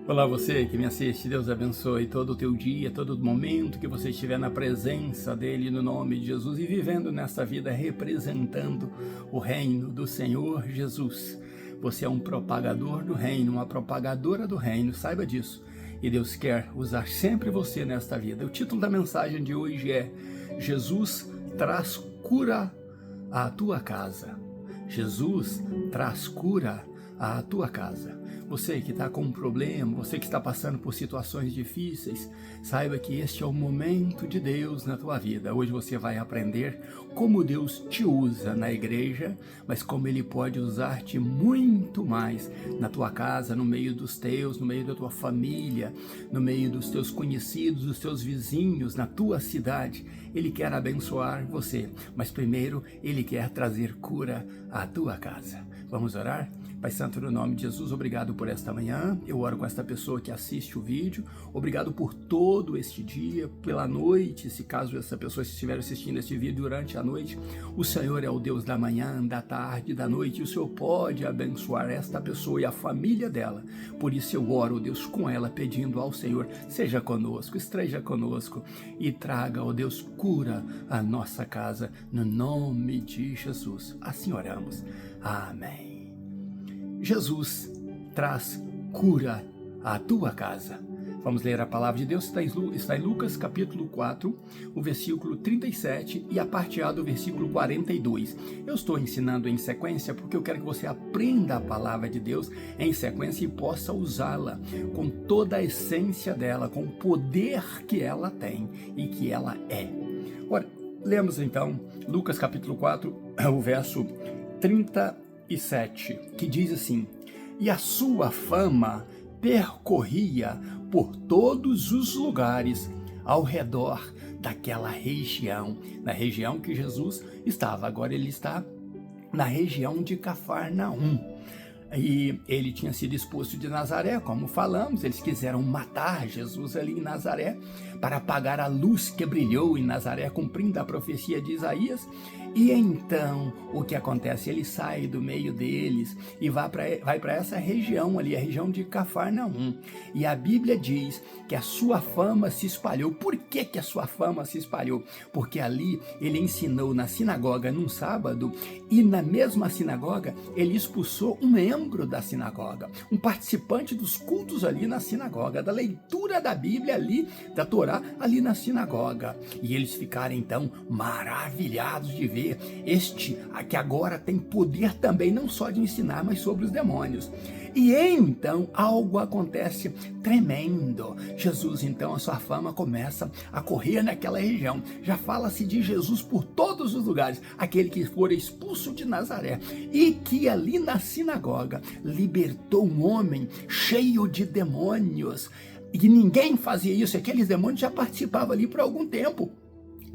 Olá, você que me assiste, Deus abençoe todo o teu dia, todo o momento que você estiver na presença dEle, no nome de Jesus, e vivendo nesta vida representando o reino do Senhor Jesus. Você é um propagador do reino, uma propagadora do reino, saiba disso. E Deus quer usar sempre você nesta vida. O título da mensagem de hoje é: Jesus traz cura à tua casa. Jesus traz cura à tua casa. Você que está com um problema, você que está passando por situações difíceis, saiba que este é o momento de Deus na tua vida. Hoje você vai aprender como Deus te usa na igreja, mas como Ele pode usar-te muito mais na tua casa, no meio dos teus, no meio da tua família, no meio dos teus conhecidos, dos teus vizinhos, na tua cidade. Ele quer abençoar você, mas primeiro Ele quer trazer cura à tua casa. Vamos orar? Pai Santo, no nome de Jesus, obrigado por esta manhã. Eu oro com esta pessoa que assiste o vídeo. Obrigado por todo este dia, pela noite, se caso essa pessoa estiver assistindo este vídeo durante a noite. O Senhor é o Deus da manhã, da tarde, da noite. E o Senhor pode abençoar esta pessoa e a família dela. Por isso eu oro, Deus, com ela, pedindo ao Senhor, seja conosco, esteja conosco e traga, ó Deus, cura à nossa casa, no nome de Jesus. Assim oramos. Amém. Jesus traz cura à tua casa. Vamos ler a palavra de Deus, está em Lucas capítulo 4, o versículo 37 e a parte A do versículo 42. Eu estou ensinando em sequência porque eu quero que você aprenda a palavra de Deus em sequência e possa usá-la com toda a essência dela, com o poder que ela tem e que ela é. Ora, lemos então Lucas capítulo 4, o verso 37, que diz assim: e a sua fama percorria por todos os lugares ao redor daquela região, na região que Jesus estava. Agora ele está na região de Cafarnaum. E ele tinha sido expulso de Nazaré, como falamos. Eles quiseram matar Jesus ali em Nazaré para apagar a luz que brilhou em Nazaré, cumprindo a profecia de Isaías. E então, o que acontece? Ele sai do meio deles e vai para essa região ali, a região de Cafarnaum. E a Bíblia diz que a sua fama se espalhou. Por que que a sua fama se espalhou? Porque ali ele ensinou na sinagoga num sábado, e na mesma sinagoga ele expulsou um membro da sinagoga, um participante dos cultos ali na sinagoga, da leitura da Bíblia ali, da Torá ali na sinagoga. E eles ficaram então maravilhados de ver este que agora tem poder também, não só de ensinar, mas sobre os demônios. E então algo acontece tremendo. Jesus, então, a sua fama começa a correr naquela região. Já fala-se de Jesus por todos os lugares, aquele que for expulso de Nazaré e que ali na sinagoga libertou um homem cheio de demônios. E ninguém fazia isso, aqueles demônios já participavam ali por algum tempo.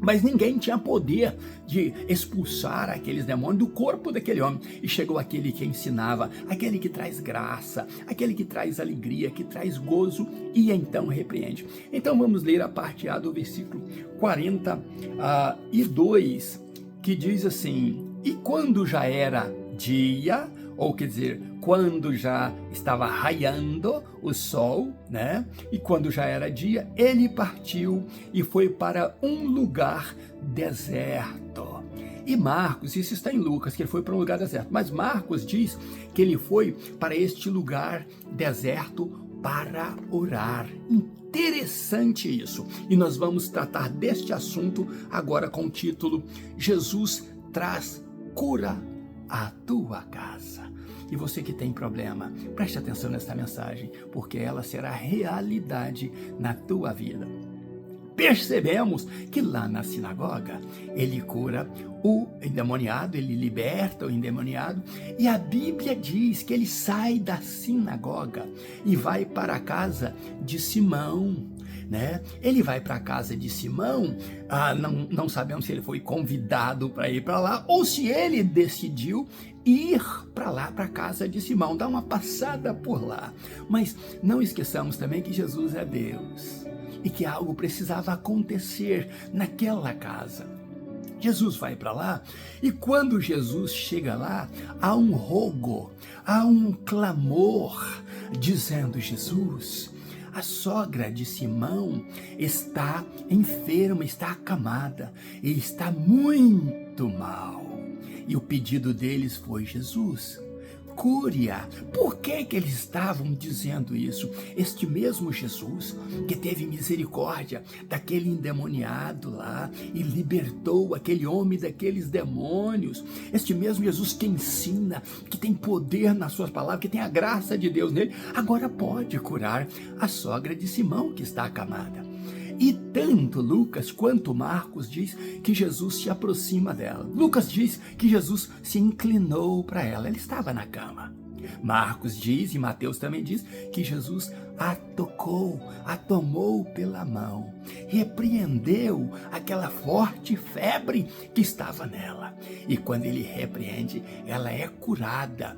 Mas ninguém tinha poder de expulsar aqueles demônios do corpo daquele homem. E chegou aquele que ensinava, aquele que traz graça, aquele que traz alegria, que traz gozo, e então repreende. Então vamos ler a parte A do versículo 42, que diz assim: e quando já era dia, ou quer dizer, quando já estava raiando o sol, né? E quando já era dia, ele partiu e foi para um lugar deserto. E Marcos, isso está em Lucas, que ele foi para um lugar deserto, mas Marcos diz que ele foi para este lugar deserto para orar. Interessante isso. E nós vamos tratar deste assunto agora com o título: Jesus traz cura à tua casa. E você que tem problema, preste atenção nesta mensagem, porque ela será realidade na tua vida. Percebemos que lá na sinagoga ele cura o endemoniado, ele liberta o endemoniado, e a Bíblia diz que ele sai da sinagoga e vai para a casa de Simão, né? Ele vai para a casa de Simão, não sabemos se ele foi convidado para ir para lá ou se ele decidiu ir para lá, para a casa de Simão, dar uma passada por lá. Mas não esqueçamos também que Jesus é Deus e que algo precisava acontecer naquela casa. Jesus vai para lá, e quando Jesus chega lá, há um rogo, há um clamor, dizendo: Jesus, a sogra de Simão está enferma, está acamada e está muito mal. E o pedido deles foi: Jesus, cure-a. Por que eles estavam dizendo isso? Este mesmo Jesus que teve misericórdia daquele endemoniado lá e libertou aquele homem daqueles demônios, este mesmo Jesus que ensina, que tem poder nas suas palavras, que tem a graça de Deus nele, agora pode curar a sogra de Simão que está acamada. E tanto Lucas quanto Marcos diz que Jesus se aproxima dela. Lucas diz que Jesus se inclinou para ela, ela estava na cama. Marcos diz, e Mateus também diz, que Jesus a tocou, a tomou pela mão, repreendeu aquela forte febre que estava nela. E quando ele repreende, ela é curada.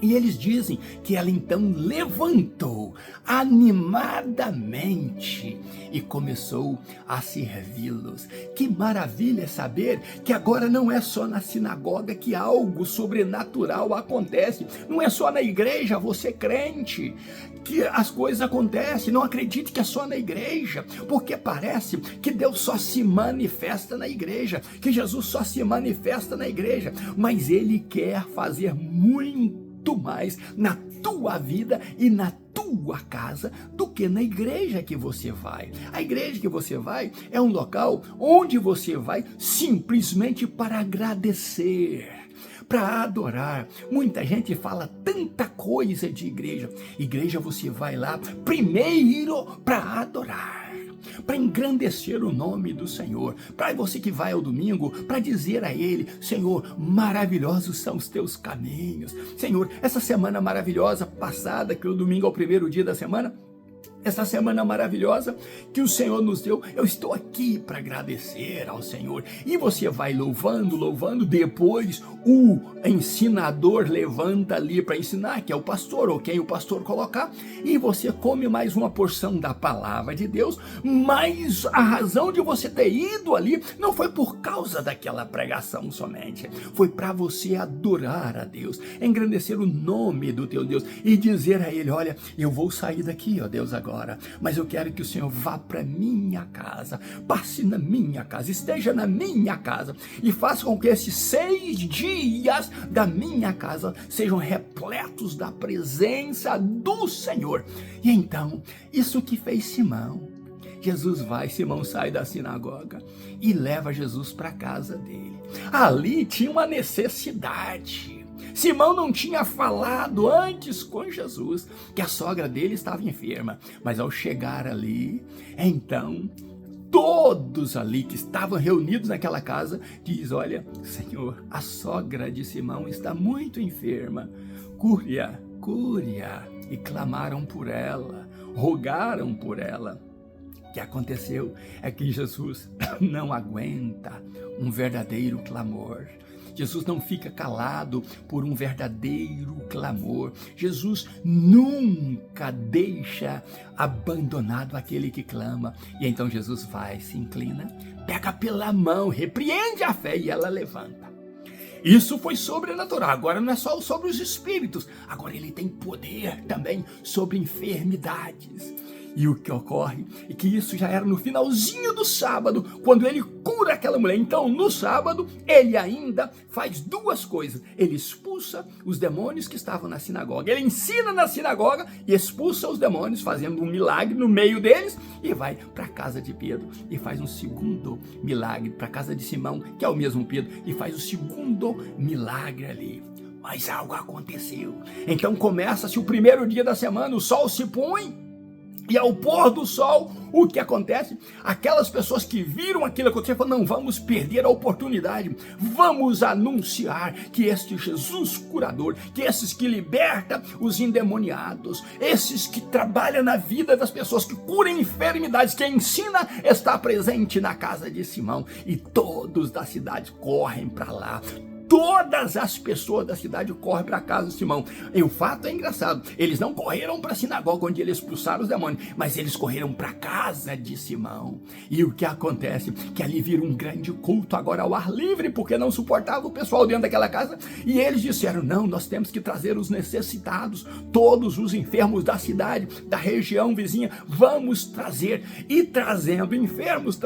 E eles dizem que ela então levantou animadamente e começou a servi-los. Que maravilha saber que agora não é só na sinagoga que algo sobrenatural acontece. Não é só na igreja, você crente, que as coisas acontecem. Não acredite que é só na igreja, porque parece que Deus só se manifesta na igreja, que Jesus só se manifesta na igreja, mas Ele quer fazer muito mais na tua vida e na tua casa do que na igreja que você vai. A igreja que você vai é um local onde você vai simplesmente para agradecer, para adorar. Muita gente fala tanta coisa de igreja. Igreja você vai lá primeiro para adorar, para engrandecer o nome do Senhor, para você que vai ao domingo, para dizer a Ele: Senhor, maravilhosos são os teus caminhos. Senhor, essa semana maravilhosa passada, que o domingo é o primeiro dia da semana, essa semana maravilhosa que o Senhor nos deu, eu estou aqui para agradecer ao Senhor. E você vai louvando, depois o ensinador levanta ali para ensinar, que é o pastor, ou quem o pastor colocar, e você come mais uma porção da palavra de Deus, mas a razão de você ter ido ali não foi por causa daquela pregação somente, foi para você adorar a Deus, engrandecer o nome do teu Deus e dizer a Ele: olha, eu vou sair daqui, ó Deus, agora, mas eu quero que o Senhor vá para minha casa, passe na minha casa, esteja na minha casa e faça com que esses 6 dias da minha casa sejam repletos da presença do Senhor. E então, isso que fez Simão. Simão sai da sinagoga e leva Jesus para a casa dele. Ali tinha uma necessidade. Simão não tinha falado antes com Jesus que a sogra dele estava enferma, mas ao chegar ali, então, todos ali que estavam reunidos naquela casa, diz: olha, Senhor, a sogra de Simão está muito enferma, cure-a, cure-a. E clamaram por ela, rogaram por ela. O que aconteceu é que Jesus não aguenta um verdadeiro clamor. Jesus não fica calado por um verdadeiro clamor. Jesus nunca deixa abandonado aquele que clama. E então Jesus vai, se inclina, pega pela mão, repreende a fé e ela levanta. Isso foi sobrenatural. Agora não é só sobre os espíritos. Agora ele tem poder também sobre enfermidades. E o que ocorre é que isso já era no finalzinho do sábado, quando ele cura aquela mulher. Então, no sábado, ele ainda faz 2 coisas. Ele expulsa os demônios que estavam na sinagoga. Ele ensina na sinagoga e expulsa os demônios, fazendo um milagre no meio deles. E vai para a casa de Pedro e faz um segundo milagre, para a casa de Simão, que é o mesmo Pedro, e faz o segundo milagre ali. Mas algo aconteceu. Então começa-se o primeiro dia da semana, o sol se põe. E ao pôr do sol, o que acontece? Aquelas pessoas que viram aquilo acontecer falam: não vamos perder a oportunidade, vamos anunciar que este Jesus curador, que esses que liberta os endemoniados, esses que trabalham na vida das pessoas, que curam enfermidades, que ensina, está presente na casa de Simão. E todos da cidade correm para lá. todas as pessoas da cidade correm para a casa de Simão. E o fato é engraçado, eles não correram para a sinagoga onde eles expulsaram os demônios, mas eles correram para a casa de Simão. E o que acontece? Que ali vira um grande culto agora ao ar livre, porque não suportava o pessoal dentro daquela casa, e eles disseram, não, nós temos que trazer os necessitados, todos os enfermos da cidade, da região vizinha, vamos trazer. E trazendo enfermos,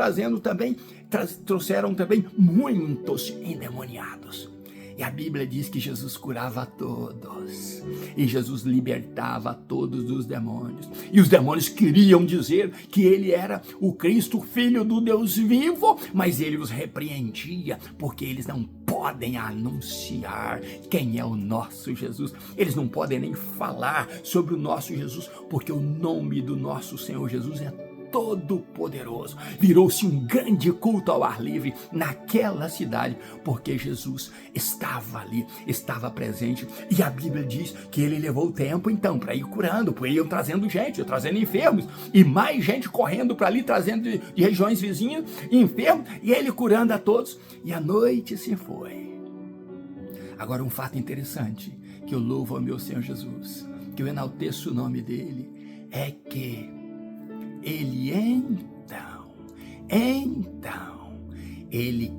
trouxeram também muitos endemoniados. E a Bíblia diz que Jesus curava a todos, e Jesus libertava todos dos demônios, e os demônios queriam dizer que ele era o Cristo, filho do Deus vivo, mas ele os repreendia, porque eles não podem anunciar quem é o nosso Jesus, eles não podem nem falar sobre o nosso Jesus, porque o nome do nosso Senhor Jesus é Todo-Poderoso. Virou-se um grande culto ao ar livre naquela cidade, porque Jesus estava ali, estava presente, e a Bíblia diz que ele levou o tempo então para ir curando, porque iam trazendo gente, trazendo enfermos, e mais gente correndo para ali, trazendo de regiões vizinhas, enfermos, e ele curando a todos, e a noite se foi. Agora um fato interessante, que eu louvo ao meu Senhor Jesus, que eu enalteço o nome dele, é que ele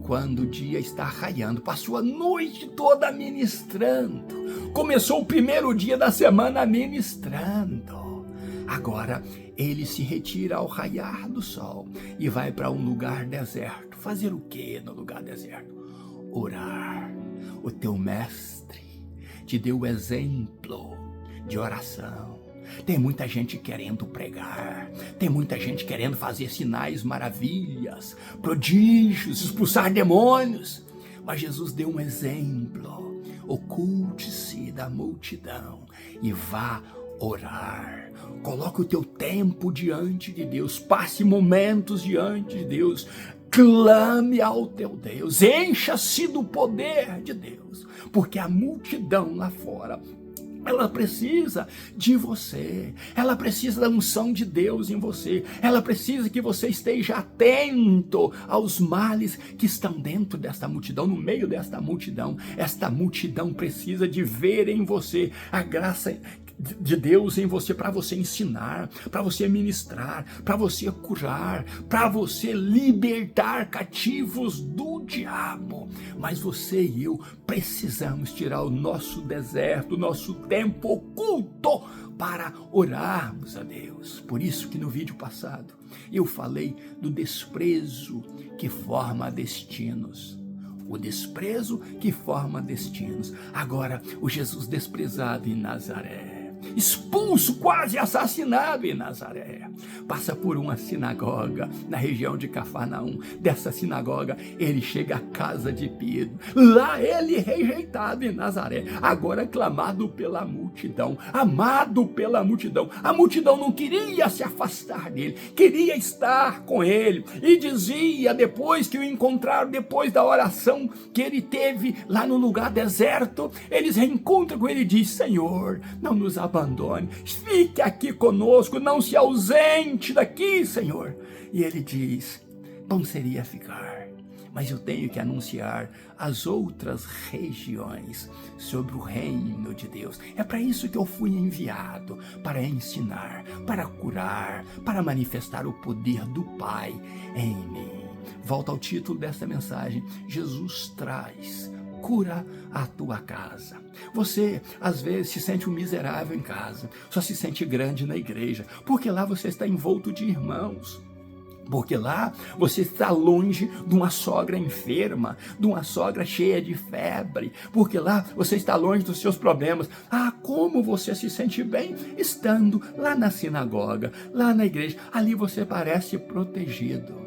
quando o dia está raiando, passou a noite toda ministrando, começou o primeiro dia da semana ministrando, agora ele se retira ao raiar do sol e vai para um lugar deserto. Fazer o que no lugar deserto? Orar. O teu mestre te deu o exemplo de oração. Tem muita gente querendo pregar, tem muita gente querendo fazer sinais, maravilhas, prodígios, expulsar demônios, mas Jesus deu um exemplo. Oculte-se da multidão e vá orar. Coloque o teu tempo diante de Deus, passe momentos diante de Deus, clame ao teu Deus, encha-se do poder de Deus, porque a multidão lá fora, ela precisa de você, ela precisa da unção de Deus em você, ela precisa que você esteja atento aos males que estão dentro desta multidão, no meio desta multidão. Esta multidão precisa de ver em você a graça de Deus em você, para você ensinar, para você ministrar, para você curar, para você libertar cativos do diabo. Mas você e eu precisamos tirar o nosso deserto, o nosso tempo oculto para orarmos a Deus. Por isso que no vídeo passado eu falei do desprezo que forma destinos. O desprezo que forma destinos. Agora, o Jesus desprezado em Nazaré, expulso, quase assassinado em Nazaré, passa por uma sinagoga na região de Cafarnaum. Dessa sinagoga ele chega à casa de Pedro, lá ele rejeitado em Nazaré, agora aclamado pela multidão, amado pela multidão. A multidão não queria se afastar dele, queria estar com ele, e dizia, depois que o encontraram, depois da oração que ele teve lá no lugar deserto, eles reencontram com ele e diz: Senhor, não nos abandone, fique aqui conosco, não se ausente daqui, Senhor. E ele diz: bom seria ficar, mas eu tenho que anunciar as outras regiões sobre o reino de Deus. É para isso que eu fui enviado, para ensinar, para curar, para manifestar o poder do Pai em mim. Volta ao título desta mensagem: Jesus traz cura a tua casa. Você, às vezes, se sente um miserável em casa, só se sente grande na igreja, porque lá você está envolto de irmãos. Porque lá você está longe de uma sogra enferma, de uma sogra cheia de febre. Porque lá você está longe dos seus problemas. Ah, como você se sente bem estando lá na sinagoga, lá na igreja. Ali você parece protegido.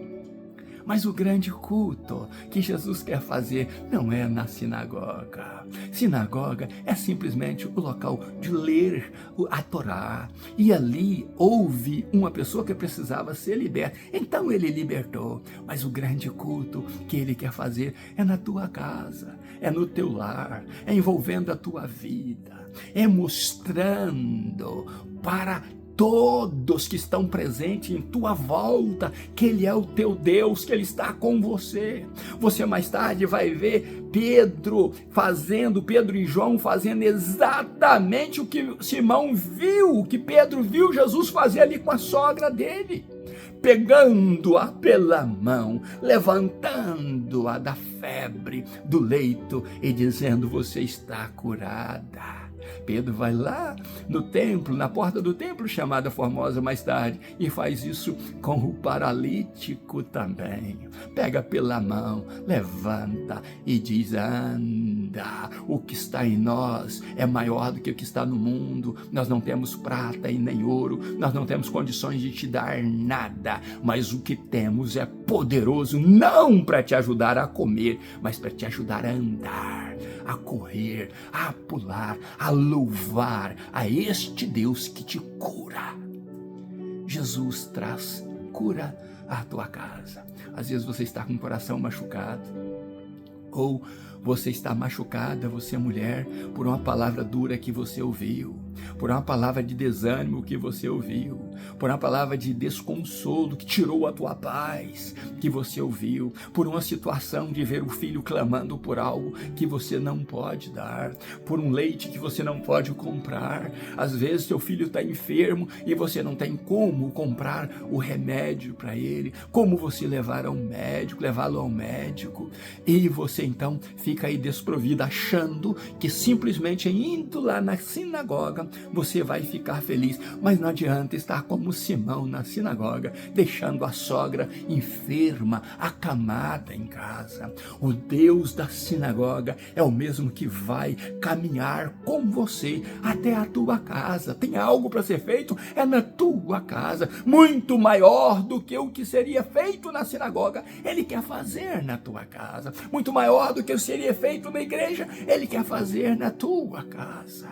Mas o grande culto que Jesus quer fazer não é na sinagoga. Sinagoga é simplesmente o local de ler a Torá. E ali houve uma pessoa que precisava ser liberta. Então ele libertou. Mas o grande culto que ele quer fazer é na tua casa, é no teu lar, é envolvendo a tua vida, é mostrando para todos que estão presentes em tua volta, que Ele é o teu Deus, que Ele está com você. Você mais tarde vai ver Pedro e João fazendo exatamente o que Simão viu, o que Pedro viu Jesus fazer ali com a sogra dele. Pegando-a pela mão, levantando-a da febre do leito e dizendo: você está curada. Pedro vai lá no templo, na porta do templo chamada Formosa mais tarde, e faz isso com o paralítico também. Pega pela mão, levanta e diz: anda, o que está em nós é maior do que o que está no mundo. Nós não temos prata e nem ouro, nós não temos condições de te dar nada, mas o que temos é poderoso, não para te ajudar a comer, mas para te ajudar a andar, a correr, a pular, a louvar a este Deus que te cura. Jesus traz cura à tua casa. Às vezes você está com o coração machucado, ou você está machucada, você mulher, por uma palavra dura que você ouviu, por uma palavra de desânimo que você ouviu, por uma palavra de desconsolo que tirou a tua paz que você ouviu, por uma situação de ver o filho clamando por algo que você não pode dar, por um leite que você não pode comprar. Às vezes seu filho está enfermo e você não tem como comprar o remédio para ele, como você levá-lo ao médico, e você então fica aí desprovida, achando que simplesmente indo lá na sinagoga você vai ficar feliz. Mas não adianta estar como Simão na sinagoga, deixando a sogra enferma, acamada em casa. O Deus da sinagoga é o mesmo que vai caminhar com você até a tua casa. Tem algo para ser feito, é na tua casa, muito maior do que o que seria feito na sinagoga. Ele quer fazer na tua casa, muito maior do que seria feito na igreja. Ele quer fazer na tua casa.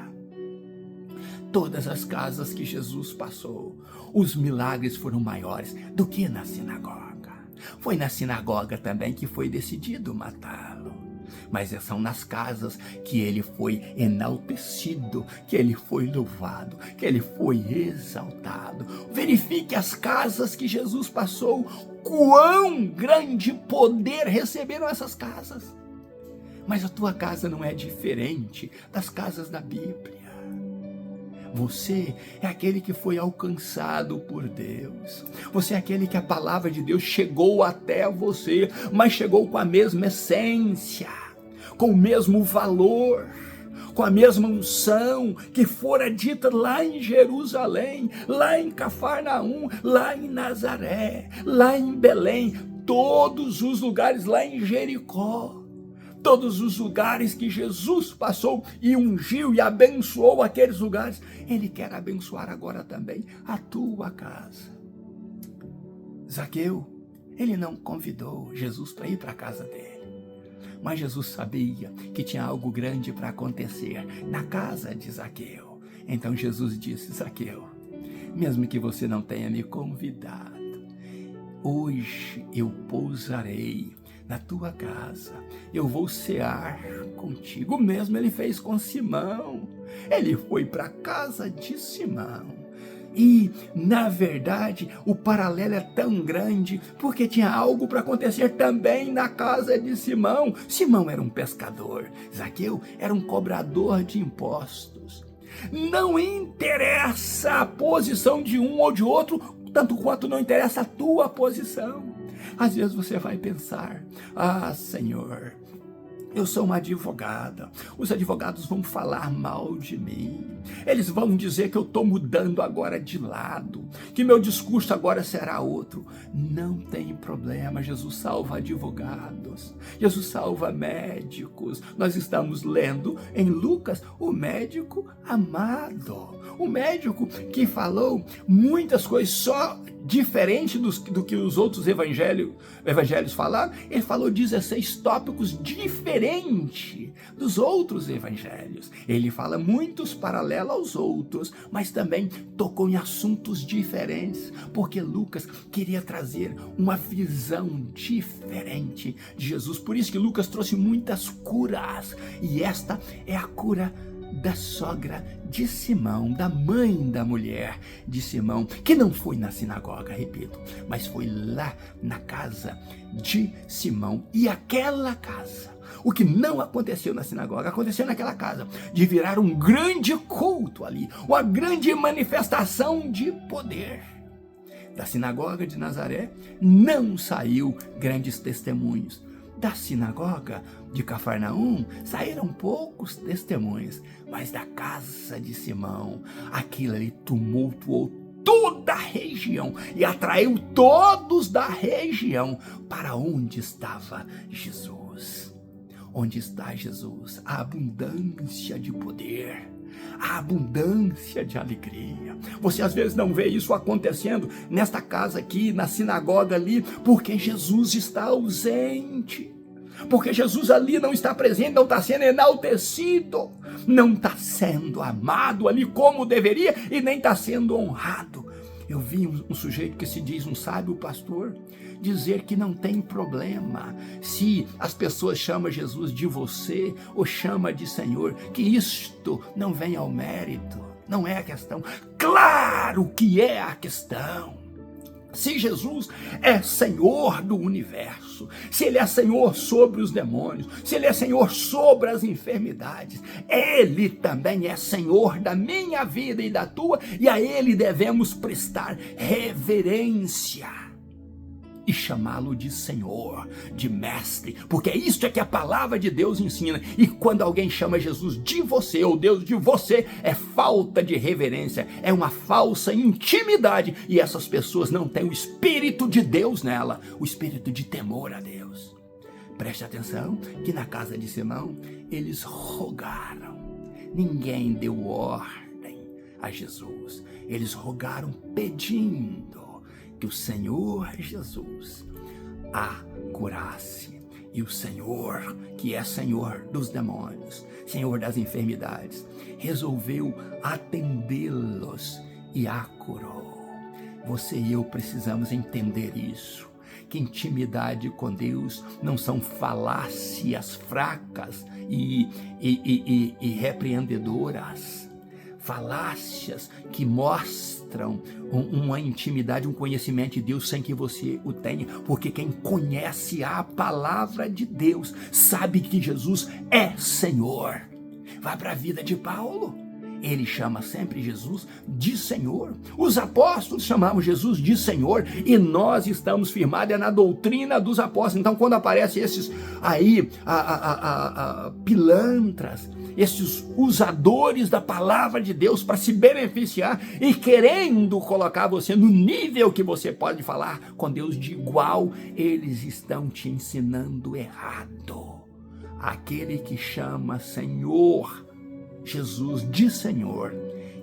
Todas as casas que Jesus passou, os milagres foram maiores do que na sinagoga. Foi na sinagoga também que foi decidido matá-lo. Mas são nas casas que ele foi enaltecido, que ele foi louvado, que ele foi exaltado. Verifique as casas que Jesus passou, quão grande poder receberam essas casas. Mas a tua casa não é diferente das casas da Bíblia. Você é aquele que foi alcançado por Deus. Você é aquele que a palavra de Deus chegou até você, mas chegou com a mesma essência, com o mesmo valor, com a mesma unção que fora dita lá em Jerusalém, lá em Cafarnaum, lá em Nazaré, lá em Belém, todos os lugares, lá em Jericó. Todos os lugares que Jesus passou e ungiu e abençoou aqueles lugares, Ele quer abençoar agora também a tua casa. Zaqueu, ele não convidou Jesus para ir para a casa dele, mas Jesus sabia que tinha algo grande para acontecer na casa de Zaqueu. Então Jesus disse: Zaqueu, mesmo que você não tenha me convidado, hoje eu pousarei na tua casa, eu vou cear contigo. O mesmo ele fez com Simão. Ele foi para a casa de Simão. E, na verdade, o paralelo é tão grande, porque tinha algo para acontecer também na casa de Simão. Simão era um pescador, Zaqueu era um cobrador de impostos. Não interessa a posição de um ou de outro, tanto quanto não interessa a tua posição. Às vezes você vai pensar: ah, Senhor, eu sou uma advogada, os advogados vão falar mal de mim, eles vão dizer que eu estou mudando agora de lado, que meu discurso agora será outro. Não tem problema, Jesus salva advogados, Jesus salva médicos. Nós estamos lendo em Lucas o médico amado, o médico que falou muitas coisas só diferente do que os outros evangelhos falaram. Ele falou 16 tópicos diferentes dos outros evangelhos. Ele fala muitos paralelos aos outros, mas também tocou em assuntos diferentes, porque Lucas queria trazer uma visão diferente de Jesus. Por isso que Lucas trouxe muitas curas, e esta é a cura da sogra de Simão, da mãe da mulher de Simão, que não foi na sinagoga, repito, mas foi lá na casa de Simão. E aquela casa, o que não aconteceu na sinagoga, aconteceu naquela casa, de virar um grande culto ali, uma grande manifestação de poder. Da sinagoga de Nazaré não saiu grandes testemunhos. Da sinagoga de Cafarnaum saíram poucos testemunhos, mas da casa de Simão, aquilo ali tumultuou toda a região e atraiu todos da região para onde estava Jesus. Onde está Jesus? A abundância de poder, a abundância de alegria. Você às vezes não vê isso acontecendo nesta casa aqui, na sinagoga ali, porque Jesus está ausente. Porque Jesus ali não está presente, não está sendo enaltecido, não está sendo amado ali como deveria e nem está sendo honrado. Eu vi um sujeito que se diz um sábio pastor dizer que não tem problema se as pessoas chamam Jesus de você ou chamam de Senhor, que isto não vem ao mérito, não é a questão. Claro que é a questão. Se Jesus é Senhor do universo, se Ele é Senhor sobre os demônios, se Ele é Senhor sobre as enfermidades, Ele também é Senhor da minha vida e da tua, e a Ele devemos prestar reverência e chamá-lo de Senhor, de Mestre, porque isso é que a palavra de Deus ensina. E quando alguém chama Jesus de você, ou Deus de você, é falta de reverência, é uma falsa intimidade, e essas pessoas não têm o Espírito de Deus nela, o espírito de temor a Deus. Preste atenção que na casa de Simão eles rogaram, ninguém deu ordem a Jesus, eles rogaram pedindo que o Senhor Jesus a curasse. E o Senhor, que é Senhor dos demônios, Senhor das enfermidades, resolveu atendê-los e a curou. Você e eu precisamos entender isso, que intimidade com Deus não são falácias fracas e repreendedoras, falácias que mostram uma intimidade, um conhecimento de Deus sem que você o tenha, porque quem conhece a palavra de Deus sabe que Jesus é Senhor. Vai para a vida de Paulo, ele chama sempre Jesus de Senhor. Os apóstolos chamavam Jesus de Senhor, e nós estamos firmados na doutrina dos apóstolos. Então, quando aparecem esses aí pilantras, esses usadores da palavra de Deus para se beneficiar e querendo colocar você no nível que você pode falar com Deus de igual, eles estão te ensinando errado. Aquele que chama Senhor Jesus de Senhor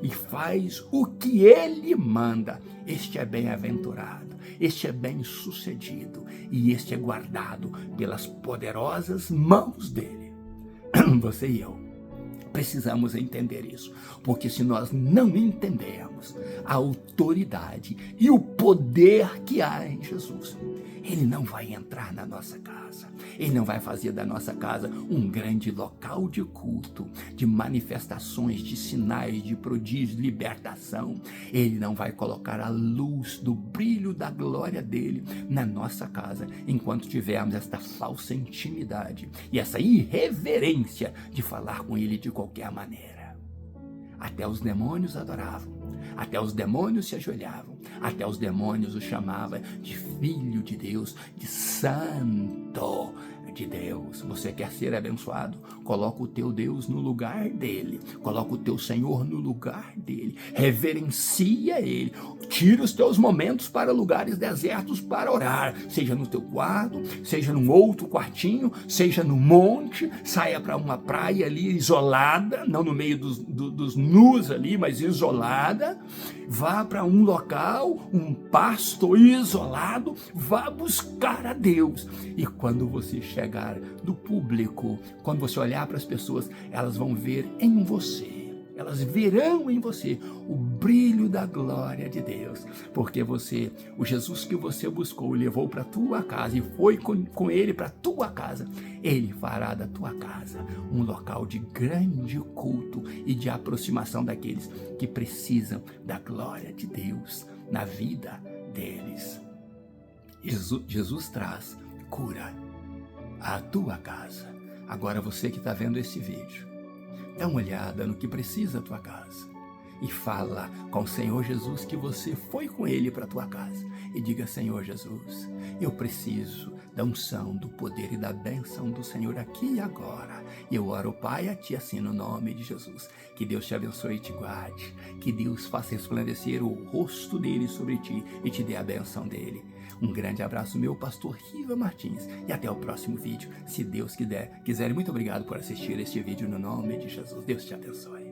e faz o que Ele manda, este é bem-aventurado, este é bem-sucedido e este é guardado pelas poderosas mãos dele. Você e eu precisamos entender isso, porque se nós não entendermos a autoridade e o poder que há em Jesus, Ele não vai entrar na nossa casa, Ele não vai fazer da nossa casa um grande local de culto, de manifestações, de sinais, de prodígios, de libertação. Ele não vai colocar a luz do brilho da glória dele na nossa casa, enquanto tivermos esta falsa intimidade e essa irreverência de falar com Ele de qualquer maneira. Até os demônios adoravam, até os demônios se ajoelhavam, até os demônios o chamavam de Filho de Deus, de Santo de Deus. Você quer ser abençoado? Coloca o teu Deus no lugar dele, coloca o teu Senhor no lugar dele, reverencia ele, tira os teus momentos para lugares desertos para orar, seja no teu quarto, seja num outro quartinho, seja no monte, saia para uma praia ali isolada, não no meio dos nus ali, mas isolada, vá para um local, um pasto isolado, vá buscar a Deus. E quando você chegar do público, quando você olhar para as pessoas, elas vão ver em você, elas verão em você o brilho da glória de Deus, porque você, o Jesus que você buscou, levou para a tua casa e foi com ele para a tua casa, ele fará da tua casa um local de grande culto e de aproximação daqueles que precisam da glória de Deus na vida deles. Jesus traz cura à tua casa. Agora você que está vendo esse vídeo, dá uma olhada no que precisa a tua casa e fala com o Senhor Jesus que você foi com ele para a tua casa e diga: Senhor Jesus, eu preciso da unção, do poder e da bênção do Senhor aqui e agora. Eu oro, Pai, a ti assim no nome de Jesus. Que Deus te abençoe e te guarde, que Deus faça resplandecer o rosto dele sobre ti e te dê a bênção dele. Um grande abraço, meu pastor Riva Martins, e até o próximo vídeo, se Deus quiser. Muito obrigado por assistir este vídeo no nome de Jesus. Deus te abençoe.